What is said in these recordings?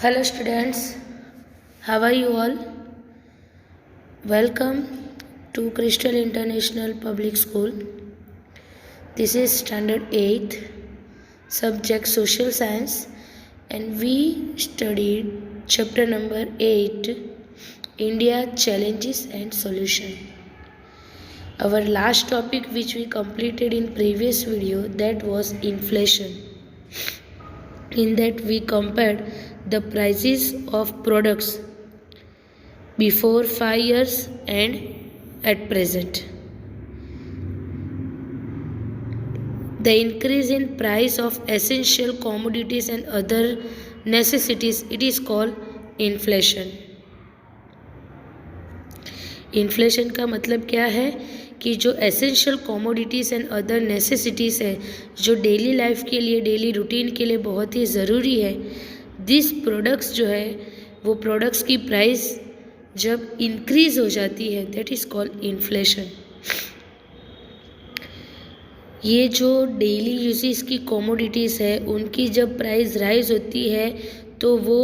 Hello students, how are you all? Welcome to Crystal International Public School. This is standard 8, subject social science, and we studied chapter number 8, India challenges and solution. Our last topic which we completed in previous video, that was inflation. In that we compared the prices of products before 5 years and at present. The increase in price of essential commodities and other necessities, it is called inflation. Inflation का मतलब क्या है कि जो essential commodities and other necessities है, जो daily life के लिए, डेली रूटीन के लिए बहुत ही ज़रूरी है, दिस प्रोडक्ट्स जो है वो प्रोडक्ट्स की प्राइस जब इंक्रीज़ हो जाती है, दैट इज़ कॉल्ड इन्फ्लेशन. ये जो डेली यूजेस की कॉमोडिटीज़ है उनकी जब प्राइस राइज होती है तो वो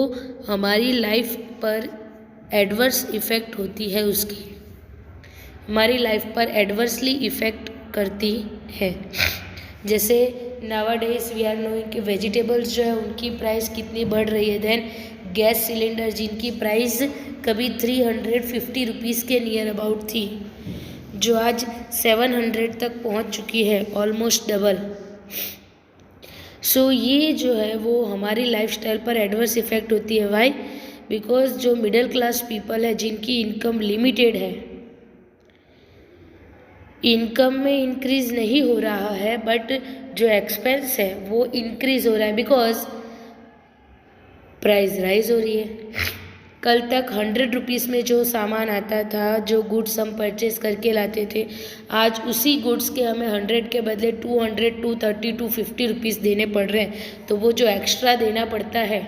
हमारी लाइफ पर एडवर्स इफ़ेक्ट होती है, उसकी हमारी लाइफ पर एडवर्सली इफ़ेक्ट करती है. जैसे नावाडेज वी आर नोइंग कि वेजिटेबल्स जो है उनकी प्राइस कितनी बढ़ रही है. देन गैस सिलेंडर जिनकी प्राइस कभी 350 रुपीज़ के नियर अबाउट थी, जो आज 700 तक पहुंच चुकी है, ऑलमोस्ट डबल. सो ये जो है वो हमारी लाइफस्टाइल पर एडवर्स इफ़ेक्ट होती है. वाई? बिकॉज जो मिडिल क्लास पीपल है जिनकी इनकम लिमिटेड है, इनकम में इंक्रीज़ नहीं हो रहा है बट जो एक्सपेंस है वो इंक्रीज़ हो रहा है बिकॉज प्राइस राइज हो रही है. कल तक 100 रुपीज़ में जो सामान आता था, जो गुड्स हम परचेज करके लाते थे, आज उसी गुड्स के हमें 100 के बदले 200, 230, 250 रुपीज़ देने पड़ रहे हैं. तो वो जो एक्स्ट्रा देना पड़ता है,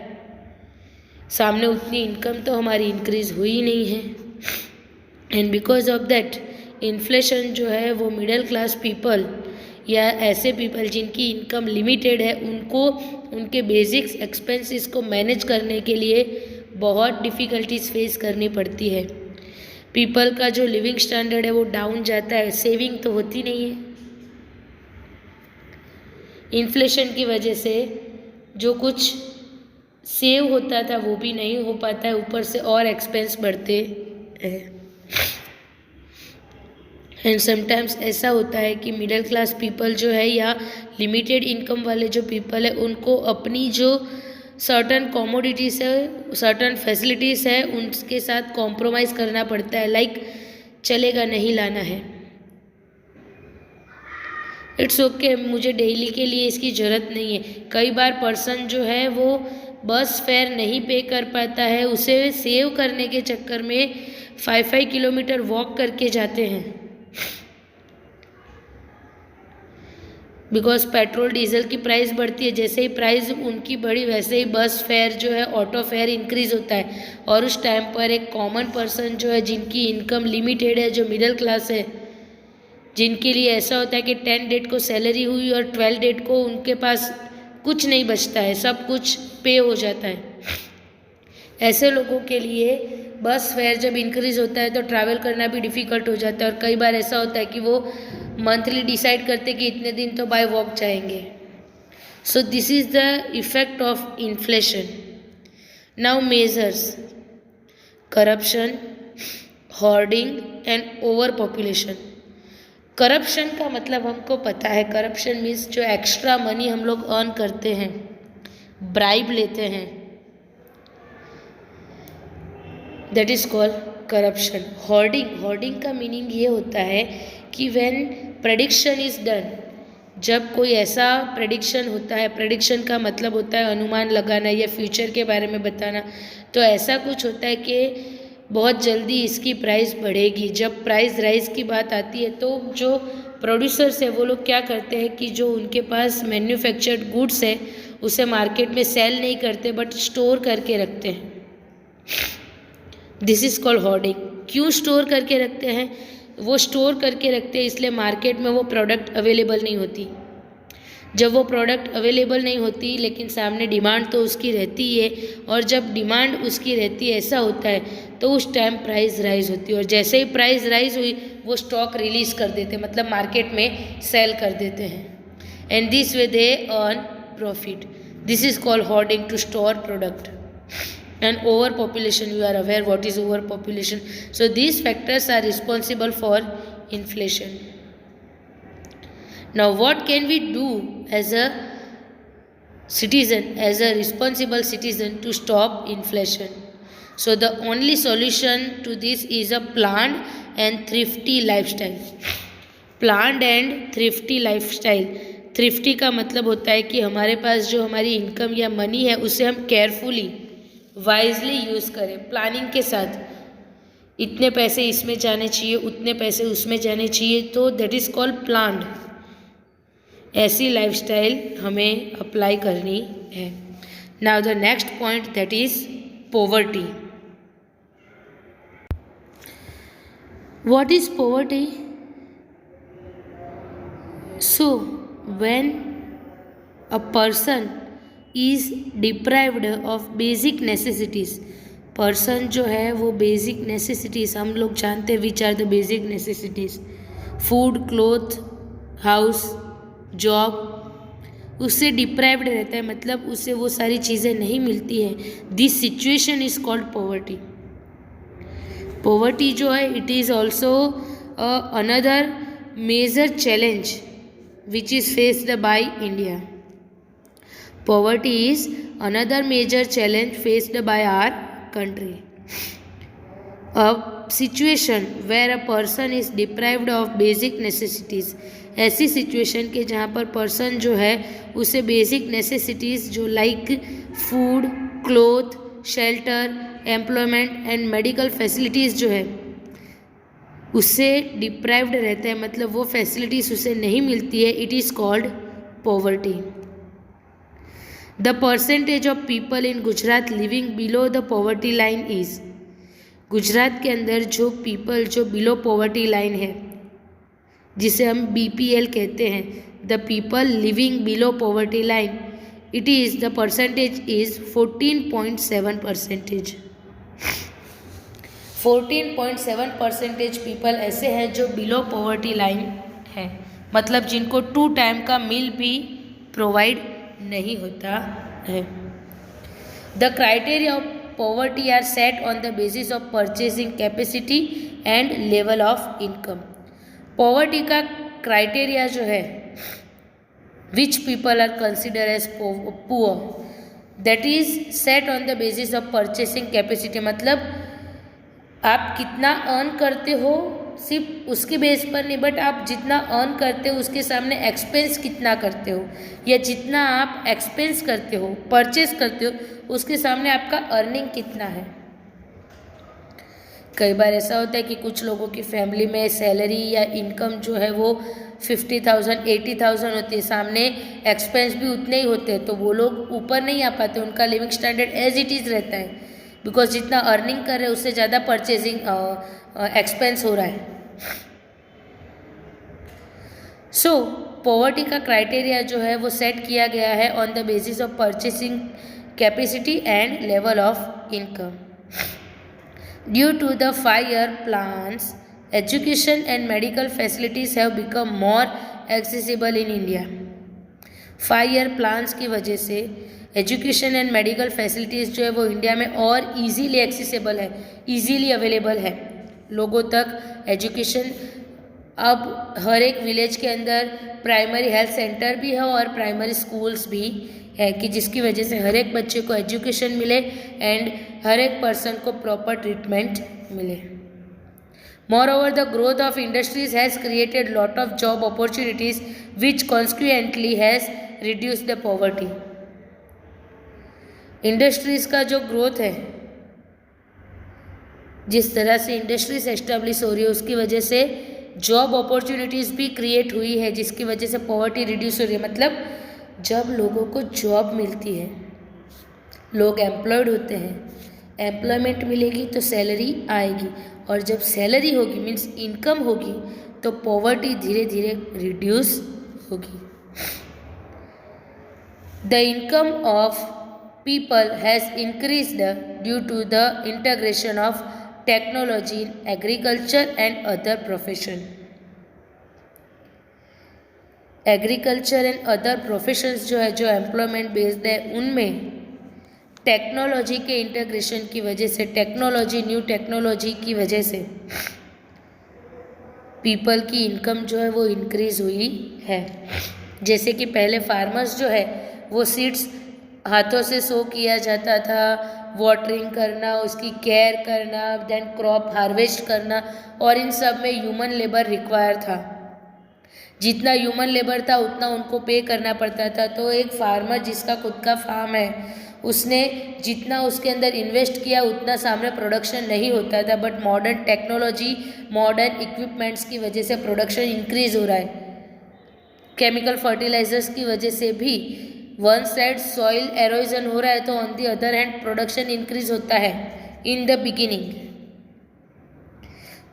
सामने उतनी इनकम तो हमारी इंक्रीज़ हुई नहीं है. And because of that inflation जो है वो मिडिल क्लास पीपल या ऐसे पीपल जिनकी इनकम लिमिटेड है, उनको उनके बेसिक्स एक्सपेंसेस को मैनेज करने के लिए बहुत डिफ़िकल्टीज फेस करनी पड़ती है. पीपल का जो लिविंग स्टैंडर्ड है वो डाउन जाता है, सेविंग तो होती नहीं है. इन्फ्लेशन की वजह से जो कुछ सेव होता था वो भी नहीं हो पाता है, ऊपर से और एक्सपेंस बढ़ते हैं. एंड समटाइम्स ऐसा होता है कि मिडिल क्लास पीपल जो है या लिमिटेड इनकम वाले जो पीपल है, उनको अपनी जो सर्टन कॉमोडिटीज़ है, सर्टन फैसिलिटीज़ है, उनके साथ कॉम्प्रोमाइज़ करना पड़ता है. लाइक चलेगा, नहीं लाना है, इट्स ओके, मुझे डेली के लिए इसकी ज़रूरत नहीं है. कई बार पर्सन जो है वो बस फेयर नहीं पे कर पाता है, उसे सेव करने के चक्कर में 5 किलोमीटर वॉक करके जाते हैं. बिकॉज पेट्रोल डीजल की प्राइस बढ़ती है, जैसे ही प्राइस उनकी बढ़ी वैसे ही बस फेयर जो है, ऑटो फेयर इंक्रीज़ होता है. और उस टाइम पर एक कॉमन पर्सन जो है, जिनकी इनकम लिमिटेड है, जो मिडिल क्लास है, जिनके लिए ऐसा होता है कि 10 डेट को सैलरी हुई और 12 डेट को उनके पास कुछ नहीं बचता है, सब कुछ पे हो जाता है. ऐसे लोगों के लिए बस फेयर जब इंक्रीज़ होता है तो ट्रैवल करना भी डिफ़िकल्ट हो जाता है. और कई बार ऐसा होता है कि वो मंथली डिसाइड करते कि इतने दिन तो बाय वॉक जाएंगे. So this is the effect of inflation. Now measures: corruption, hoarding and over population. Corruption का मतलब हमको पता है, करप्शन मीन्स जो एक्स्ट्रा मनी हम लोग अर्न करते हैं, ब्राइब लेते हैं, that is called corruption. Hoarding का मीनिंग ये होता है कि व्हेन प्रेडिक्शन इज़ डन, जब कोई ऐसा प्रेडिक्शन होता है, प्रेडिक्शन का मतलब होता है अनुमान लगाना या फ्यूचर के बारे में बताना, तो ऐसा कुछ होता है कि बहुत जल्दी इसकी प्राइस बढ़ेगी. जब प्राइस राइज की बात आती है तो जो प्रोड्यूसर्स है वो लोग क्या करते हैं कि जो उनके पास मैन्युफैक्चर्ड गुड्स है उसे मार्केट में सेल नहीं करते बट स्टोर करके रखते हैं. This is called hoarding. क्यों स्टोर करके रखते हैं? वो स्टोर करके रखते हैं इसलिए मार्केट में वो प्रोडक्ट अवेलेबल नहीं होती. जब वो प्रोडक्ट अवेलेबल नहीं होती लेकिन सामने डिमांड तो उसकी रहती है, और जब डिमांड उसकी रहती है ऐसा होता है तो उस टाइम प्राइस राइज होती है, और जैसे ही प्राइस राइज हुई वो स्टॉक रिलीज़ कर देते हैं, मतलब मार्केट में सेल कर देते हैं, and this way they earn profit. This is called hoarding, to store product. And overpopulation, you are aware what is overpopulation. So these factors are responsible for inflation. Now what can we do as a citizen, as a responsible citizen, to stop inflation? So the only solution to this is a planned and thrifty lifestyle. Planned and thrifty lifestyle. Thrifty का मतलब होता है कि हमारे पास जो हमारी income या money है उसे हम केयरफुली, वाइजली यूज़ करें, प्लानिंग के साथ. इतने पैसे इसमें जाने चाहिए, उतने पैसे उसमें जाने चाहिए, तो दैट इज़ कॉल्ड प्लान्ड. ऐसी लाइफस्टाइल हमें अप्लाई करनी है. Now the next point, that is poverty. What is poverty? So when a person is deprived of basic necessities. Person जो है वो बेसिक नेसेसिटीज़, हम लोग जानते हैं which are the basic necessities, food, cloth, house, job, उससे deprived रहता है, मतलब उससे वो सारी चीज़ें नहीं मिलती हैं. This situation is called poverty. Poverty जो है it is also another major challenge which is faced by India. Poverty is another major challenge faced by our country. A situation where a person is deprived of basic necessities. ऐसी situation के जहाँ पर person जो है उसे basic necessities जो like food, cloth, shelter, employment and medical facilities जो है उससे डिप्राइव्ड रहता है, मतलब वो फैसिलिटीज़ उसे नहीं मिलती है. It is called poverty. The percentage of people in Gujarat living below the poverty line is. Gujarat के अंदर जो पीपल जो बिलो पॉवर्टी लाइन है, जिसे हम BPL कहते हैं, the people living below poverty line, it is the percentage is 14.7%. 14.7% people ऐसे हैं जो बिलो पॉवर्टी लाइन है, मतलब जिनको 2 टाइम का मील भी प्रोवाइड नहीं होता है. The criteria of poverty are set on the basis of purchasing capacity and level of income. Poverty का क्राइटेरिया जो है, which people are consider as poor, that is set on the basis of purchasing capacity, मतलब आप कितना earn करते हो सिर्फ उसके बेस पर नहीं, बट आप जितना अर्न करते हो उसके सामने एक्सपेंस कितना करते हो, या जितना आप एक्सपेंस करते हो, परचेस करते हो, उसके सामने आपका अर्निंग कितना है. कई बार ऐसा होता है कि कुछ लोगों की फैमिली में सैलरी या इनकम जो है वो 50,000 80,000 होती है, सामने एक्सपेंस भी उतने ही होते हैं, तो वो लोग ऊपर नहीं आ पाते, उनका living standard as it is रहता है, बिकॉज जितना अर्निंग कर रहे हैं उससे ज़्यादा परचेजिंग एक्सपेंस हो रहा है. सो पॉवर्टी का क्राइटेरिया जो है वो सेट किया गया है on the basis of purchasing capacity and level of income. Due to the 5-year plans, education and medical facilities have become more accessible in India. 5-year plans की वजह से एजुकेशन एंड मेडिकल फैसिलिटीज़ जो है वो India में और easily accessible है, easily available है लोगों तक. एजुकेशन अब हर एक विलेज के अंदर प्राइमरी हेल्थ सेंटर भी है और प्राइमरी स्कूल्स भी है, कि जिसकी वजह से हर एक बच्चे को एजुकेशन मिले एंड हर एक पर्सन को प्रॉपर ट्रीटमेंट मिले. Moreover, the growth of industries has created lot of job opportunities which consequently has reduced the poverty. Industries का जो ग्रोथ है, जिस तरह से इंडस्ट्रीज एस्टेब्लिश हो रही है उसकी वजह से जॉब अपॉर्चुनिटीज़ भी क्रिएट हुई है, जिसकी वजह से पॉवर्टी रिड्यूस हो रही है. मतलब जब लोगों को जॉब मिलती है, लोग एम्प्लॉयड होते हैं, एम्प्लॉयमेंट मिलेगी तो सैलरी आएगी, और जब सैलरी होगी मीन्स इनकम होगी तो पॉवर्टी धीरे धीरे रिड्यूस होगी. The income of people has increased due to the integration of technology in agriculture and other profession. Agriculture and other professions जो है, जो एम्प्लॉयमेंट बेस्ड है, उनमें टेक्नोलॉजी के इंटीग्रेशन की वजह से, न्यू टेक्नोलॉजी की वजह से पीपल की इनकम जो है वो इंक्रीज हुई है। जैसे कि पहले फार्मर्स जो है वो सीड्स हाथों से सो किया जाता था, वाटरिंग करना, उसकी केयर करना, देन क्रॉप हार्वेस्ट करना, और इन सब में ह्यूमन लेबर रिक्वायर था। जितना ह्यूमन लेबर था उतना उनको पे करना पड़ता था। तो एक फार्मर जिसका खुद का फार्म है, उसने जितना उसके अंदर इन्वेस्ट किया उतना सामने प्रोडक्शन नहीं होता था। But modern technology, modern equipments की वजह से प्रोडक्शन इंक्रीज हो रहा है। केमिकल फर्टिलाइजर्स की वजह से भी वन साइड सॉइल एरोजन हो रहा है, तो on the other hand production increase होता है इन द बिगिनिंग।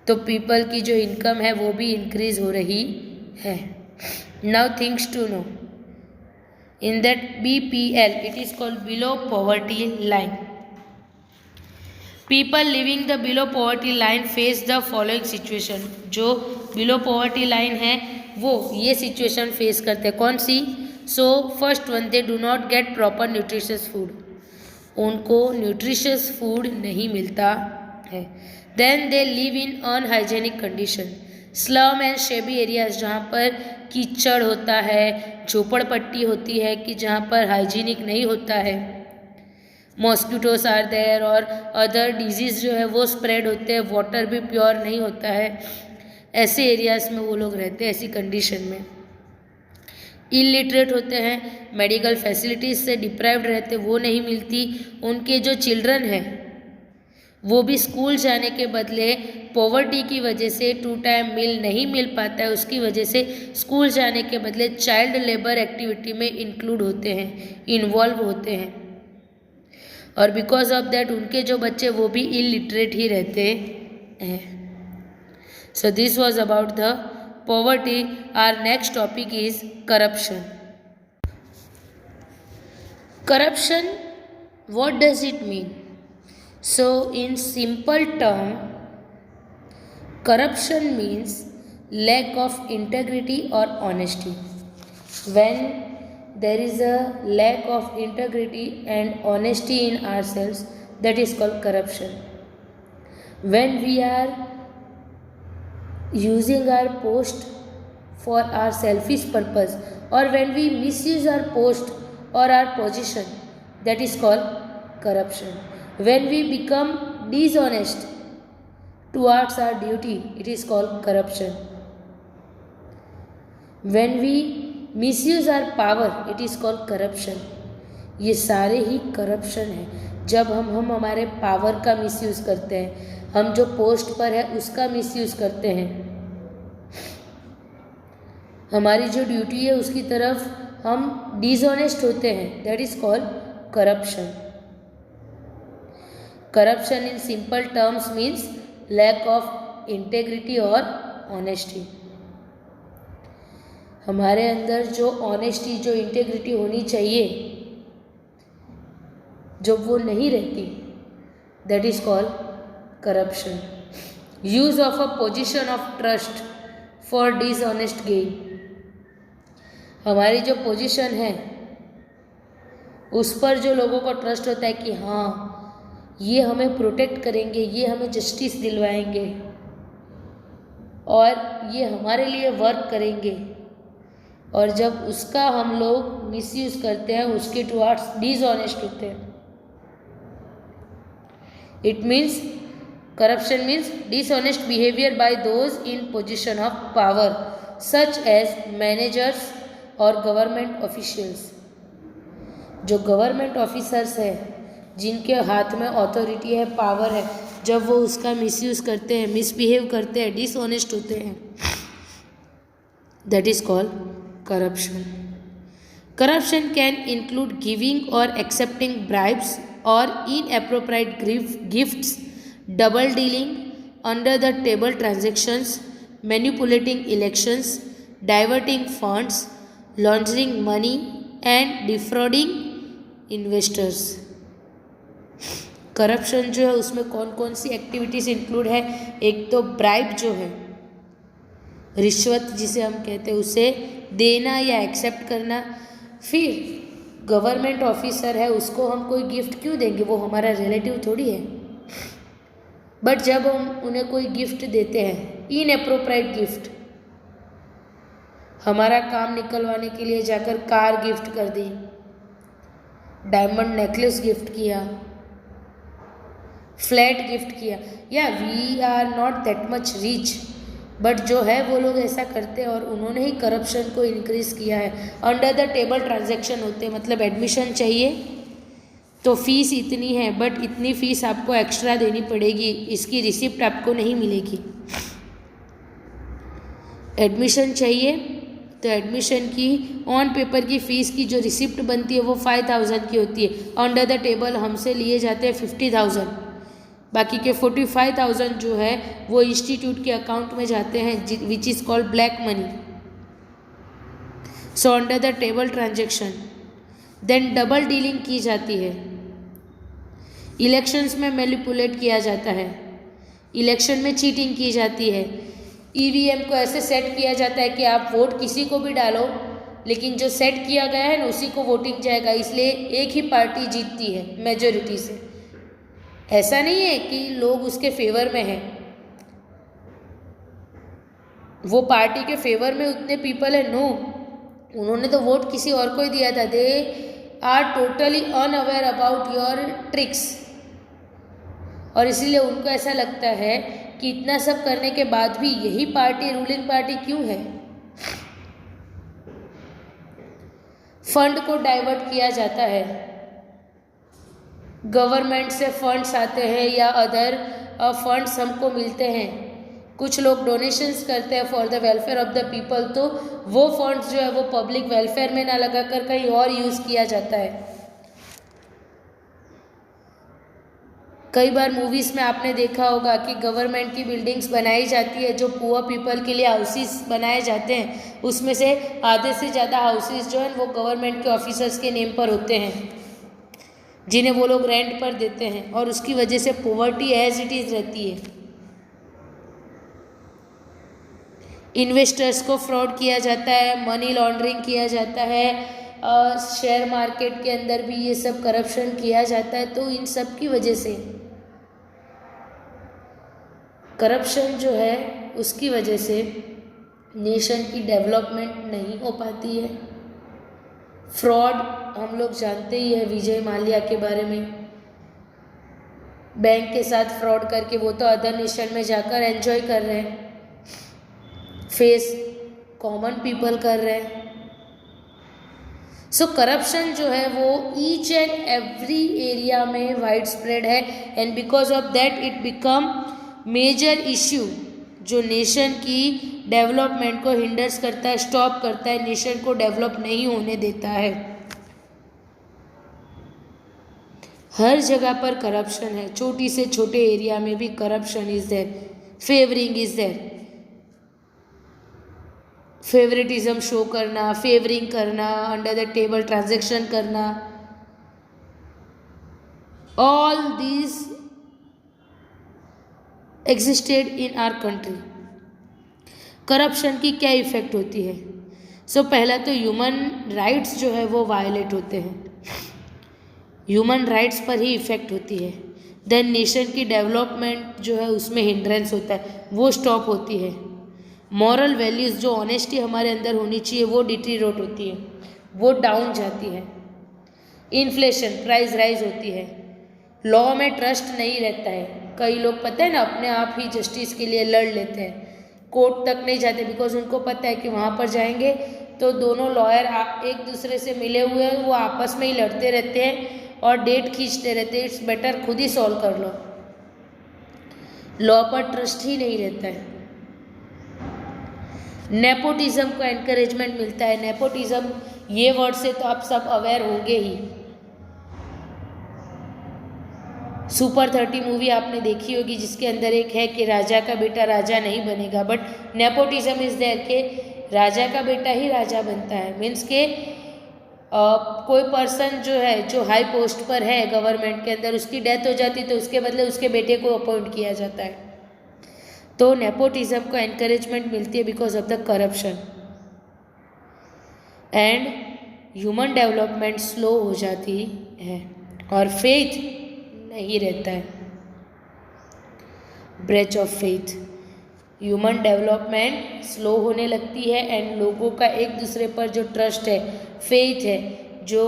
तो पीपल की जो इनकम है वो भी इंक्रीज हो रही है। Now things to know in that BPL, it is called below poverty line. People living the below poverty line face the following situation. जो बिलो पॉवर्टी लाइन है वो ये सिचुएशन फेस करते हैं। कौन सी? So first one, they do not get proper nutritious food. उनको nutritious food नहीं मिलता है। Then they live in unhygienic condition. Slum and shabby areas, जहाँ पर कीचड़ होता है, झोपड़पट्टी होती है, कि जहाँ पर हाइजीनिक नहीं होता है, मॉस्किटोस आर देयर और अदर डिजीज़ जो है वो स्प्रेड होते हैं, वाटर भी प्योर नहीं होता है। ऐसे एरियाज़ में वो लोग रहते हैं, ऐसी कंडीशन में। इलिटरेट होते हैं, मेडिकल फैसिलिटीज़ से डिप्राइव्ड रहते, वो नहीं मिलती। उनके जो चिल्ड्रन हैं वो भी स्कूल जाने के बदले पॉवर्टी की वजह से 2 टाइम मील नहीं मिल पाता है, उसकी वजह से स्कूल जाने के बदले चाइल्ड लेबर एक्टिविटी में इंक्लूड होते हैं, इन्वॉल्व होते हैं। और बिकॉज ऑफ दैट उनके जो बच्चे वो भी इलिटरेट ही रहते हैं। So this was about the poverty. Our next topic is corruption. Corruption, what does it mean? So in simple term, corruption means lack of integrity or honesty. When there is a lack of integrity and honesty in ourselves, that is called corruption. When we are using our post for our selfish purpose, or when we misuse our post or our position, that is called corruption. When we become dishonest towards our duty, it is called corruption. When we misuse our power, it is called corruption. ये सारे ही corruption है। जब हम हमारे power का misuse करते हैं, हम जो पोस्ट पर है उसका मिसयूज़ करते हैं, हमारी जो ड्यूटी है उसकी तरफ हम डिसऑनेस्ट होते हैं, that is called corruption. Corruption in simple terms means lack of integrity और ऑनेस्टी। हमारे अंदर जो ऑनेस्टी, जो इंटेग्रिटी होनी चाहिए, जब वो नहीं रहती, that is called corruption. Use of a position of trust for dishonest gain. हमारी जो पोजीशन है उस पर जो लोगों को ट्रस्ट होता है कि हाँ ये हमें प्रोटेक्ट करेंगे, ये हमें जस्टिस दिलवाएंगे और ये हमारे लिए वर्क करेंगे, और जब उसका हम लोग मिसयूज़ करते हैं, उसके टुवर्ड्स डिसऑनेस्ट होते हैं, it means corruption means dishonest behaviour by those in position of power such as managers और गवर्नमेंट ऑफिशियल्स। जो गवर्नमेंट ऑफिसर्स हैं, जिनके हाथ में अथॉरिटी है, पावर है, जब वो उसका मिसयूज़ करते हैं, मिसबिहेव करते हैं, डिसऑनेस्ट होते हैं, that is called corruption. Corruption can include giving और एक्सेप्टिंग ब्राइब्स और inappropriate gifts, double dealing, under the table transactions, manipulating elections, diverting funds, laundering money and defrauding investors. Corruption जो है उसमें कौन कौन सी एक्टिविटीज़ इंक्लूड है? एक तो ब्राइब जो है, रिश्वत जिसे हम कहते हैं, उसे देना या एक्सेप्ट करना। फिर गवर्नमेंट ऑफिसर है, उसको हम कोई गिफ्ट क्यों देंगे, वो हमारा रिलेटिव थोड़ी है। बट जब हम उन्हें कोई गिफ्ट देते हैं, इनअप्रोप्रिएट गिफ्ट, हमारा काम निकलवाने के लिए जाकर कार गिफ्ट कर दी, डायमंड नेकलेस गिफ्ट किया, फ्लैट गिफ्ट किया, या we are not that much rich, but जो है वो लोग ऐसा करते हैं और उन्होंने ही करप्शन को इंक्रीज किया है। अंडर द टेबल ट्रांजैक्शन होते हैं, मतलब एडमिशन चाहिए तो फीस इतनी है, बट इतनी फीस आपको एक्स्ट्रा देनी पड़ेगी, इसकी रिसिप्ट आपको नहीं मिलेगी। एडमिशन चाहिए तो एडमिशन की ऑन पेपर की फ़ीस की जो रिसिप्ट बनती है वो 5000 की होती है। अंडर द टेबल हमसे लिए जाते हैं 50,000, बाकी के 45,000 जो है वो इंस्टीट्यूट के अकाउंट में जाते हैं, which is called black money. So under the table transaction. Then double dealing की जाती है, इलेक्शंस में मैनिपुलेट किया जाता है, इलेक्शन में चीटिंग की जाती है। ईवीएम को ऐसे सेट किया जाता है कि आप वोट किसी को भी डालो, लेकिन जो सेट किया गया है ना उसी को वोटिंग जाएगा, इसलिए एक ही पार्टी जीतती है मेजोरिटी से। ऐसा नहीं है कि लोग उसके फेवर में हैं, वो पार्टी के फेवर में उतने पीपल है, नो, उन्होंने तो वोट किसी और को ही दिया था। They are totally unaware about your tricks, और इसीलिए उनको ऐसा लगता है कि इतना सब करने के बाद भी यही पार्टी रूलिंग पार्टी क्यों है। फंड को डाइवर्ट किया जाता है, गवर्नमेंट से फंड्स आते हैं या अदर फंड्स हमको मिलते हैं, कुछ लोग डोनेशंस करते हैं for the welfare of the people, तो वो फंड्स जो है वो पब्लिक वेलफेयर में ना लगाकर कहीं और यूज़ किया जाता है। कई बार मूवीज़ में आपने देखा होगा कि गवर्नमेंट की बिल्डिंग्स बनाई जाती है, जो पुअर पीपल के लिए हाउसेस बनाए जाते हैं, उसमें से आधे से ज़्यादा हाउसेस जो हैं वो गवर्नमेंट के ऑफिसर्स के नेम पर होते हैं, जिन्हें वो लोग रेंट पर देते हैं, और उसकी वजह से पॉवर्टी एज इट इज़ रहती है। इन्वेस्टर्स को फ्रॉड किया जाता है, मनी लॉन्ड्रिंग किया जाता है, शेयर मार्केट के अंदर भी ये सब करप्शन किया जाता है। तो इन सब की वजह से करप्शन जो है उसकी वजह से नेशन की डेवलपमेंट नहीं हो पाती है। फ्रॉड हम लोग जानते ही है, विजय माल्या के बारे में, बैंक के साथ फ्रॉड करके वो तो अदर नेशन में जाकर एंजॉय कर रहे हैं, फेस कॉमन पीपल कर रहे हैं। सो करप्शन जो है वो ईच एंड एवरी एरिया में वाइड स्प्रेड है, and because of that it become major issue जो नेशन की डेवलपमेंट को हिंडर्स करता है, स्टॉप करता है, नेशन को डेवलप नहीं होने देता है। हर जगह पर करप्शन है, छोटी से छोटे एरिया में भी corruption is there, favouring is there, favouritism show करना, फेवरिंग करना, अंडर द टेबल ट्रांजैक्शन करना, all these existed in our country. Corruption की क्या इफ़ेक्ट होती है? सो पहला तो ह्यूमन राइट्स जो है वो वायलेट होते हैं, ह्यूमन राइट्स पर ही इफ़ेक्ट होती है। देन नेशन की डेवलपमेंट जो है उसमें हिंड्रेंस होता है, वो स्टॉप होती है। मॉरल वैल्यूज़ जो ऑनेस्टी हमारे अंदर होनी चाहिए वो डिटीरियोरेट होती है, वो डाउन जाती है। इन्फ्लेशन, प्राइस राइज होती है। लॉ में ट्रस्ट नहीं रहता है, कई लोग पता है ना अपने आप ही जस्टिस के लिए लड़ लेते हैं, कोर्ट तक नहीं जाते, बिकॉज उनको पता है कि वहाँ पर जाएंगे तो दोनों लॉयर एक दूसरे से मिले हुए हैं, वो आपस में ही लड़ते रहते हैं और डेट खींचते रहते हैं। इट्स बेटर खुद ही सॉल्व कर लो, लॉ पर ट्रस्ट ही नहीं रहता है। नेपोटिज्म को एनकरेजमेंट मिलता है। नेपोटिज्म ये वर्ड से तो आप सब अवेयर होंगे ही, सुपर 30 मूवी आपने देखी होगी जिसके अंदर एक है कि राजा का बेटा राजा नहीं बनेगा, बट नेपोटिज्म इज देयर के राजा का बेटा ही राजा बनता है। मीन्स के कोई पर्सन जो है जो हाई पोस्ट पर है गवर्नमेंट के अंदर, उसकी डेथ हो जाती तो उसके बदले उसके बेटे को अपॉइंट किया जाता है। तो नेपोटिज्म को एनकरेजमेंट मिलती है because of the corruption. And human development slow हो जाती है और फेथ नहीं रहता है, breach of faith. Human development slow होने लगती है एंड लोगों का एक दूसरे पर जो ट्रस्ट है, फेथ है, जो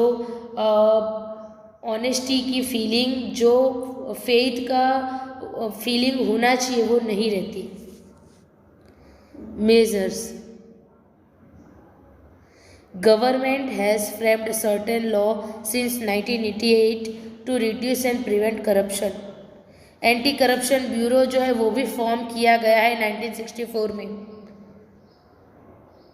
ऑनेस्टी की फीलिंग, जो फेथ का फीलिंग होना चाहिए, वो नहीं रहती। Measures, government has framed certain law since 1988 to reduce and prevent corruption. Anti corruption bureau जो है वो भी फॉर्म किया गया है 1964 में।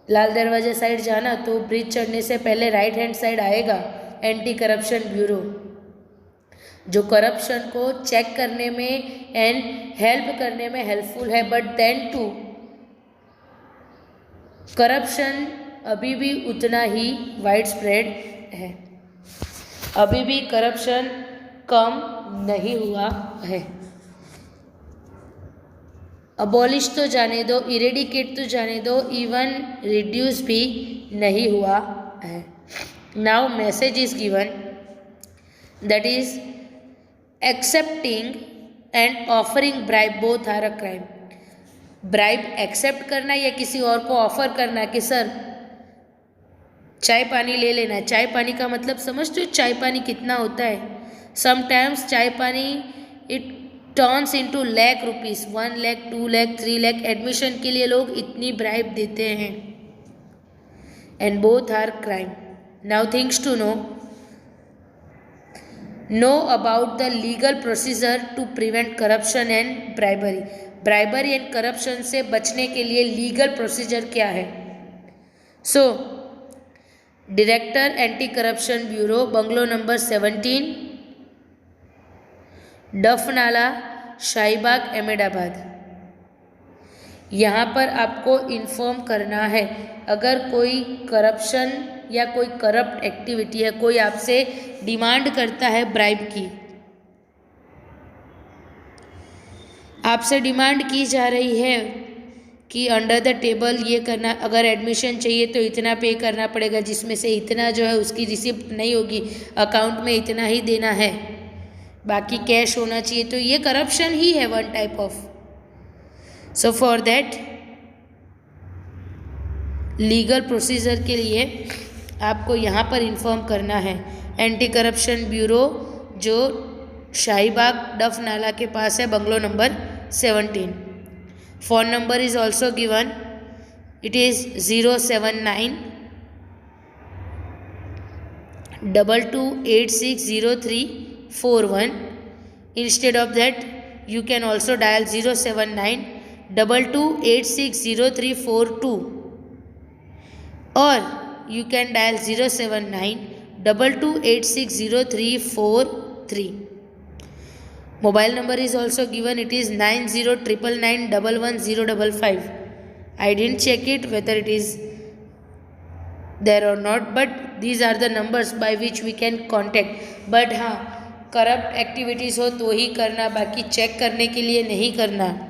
लाल दरवाजा साइड जाना तो ब्रिज चढ़ने से पहले राइट हैंड साइड आएगा एंटी करप्शन ब्यूरो, जो करप्शन को चेक करने में एंड हेल्प करने में हेल्पफुल है। बट देन टू करप्शन अभी भी उतना ही वाइड स्प्रेड है, अभी भी करप्शन कम नहीं हुआ है। अबॉलिश तो जाने दो, इरेडिकेट तो जाने दो, इवन रिड्यूस भी नहीं हुआ है। Now message is given, that is accepting and offering bribe both are a crime. Bribe accept करना या किसी और को ऑफर करना कि सर चाय पानी ले लेना। चाय पानी का मतलब समझते हो चाय पानी कितना होता है? Sometimes chai pani it turns into lakh rupees, 1 lakh, 2 lakh, 3 lakh. Admission के लिए लोग इतनी ब्राइब देते हैं। And both are crime. Now things to know about the legal procedure to prevent corruption and bribery. Bribery and corruption से बचने के लिए लीगल प्रोसीजर क्या है? So director anti corruption bureau, bungalow number 17, डफ नाला, शाहीबाग, अहमदाबाद। यहाँ पर आपको इन्फॉर्म करना है अगर कोई करप्शन या कोई करप्ट एक्टिविटी है, कोई आपसे डिमांड करता है ब्राइब की, आपसे डिमांड की जा रही है कि अंडर द टेबल ये करना, अगर एडमिशन चाहिए तो इतना पे करना पड़ेगा, जिसमें से इतना जो है उसकी रिसिप्ट नहीं होगी, अकाउंट में इतना ही देना है, बाकी कैश होना चाहिए, तो ये करप्शन ही है, one type of. So for that legal procedure के लिए आपको यहाँ पर इन्फॉर्म करना है। एंटी करप्शन ब्यूरो जो शाहीबाग डफ नाला के पास है, bungalow number 17। Phone number is also given, it is 079 22860341. Instead of that, you can also dial 079 22860342, or you can dial 079 22860343. Mobile number is also given, it is 9099911055. I didn't check it whether it is there or not, but these are the numbers by which we can contact. But हाँ, corrupt activities हो तो ही करना, बाकी check करने के लिए नहीं करना।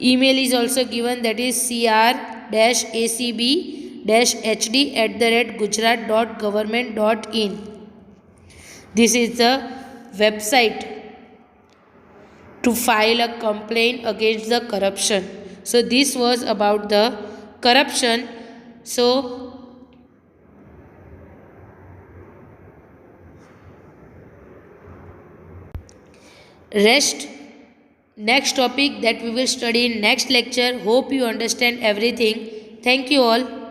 Email is also given, that is cr-acb-hd@gujarat.government.in. This is the website to file a complaint against the corruption. So this was about the corruption. So rest, next topic that we will study in next lecture. Hope you understand everything. Thank you all.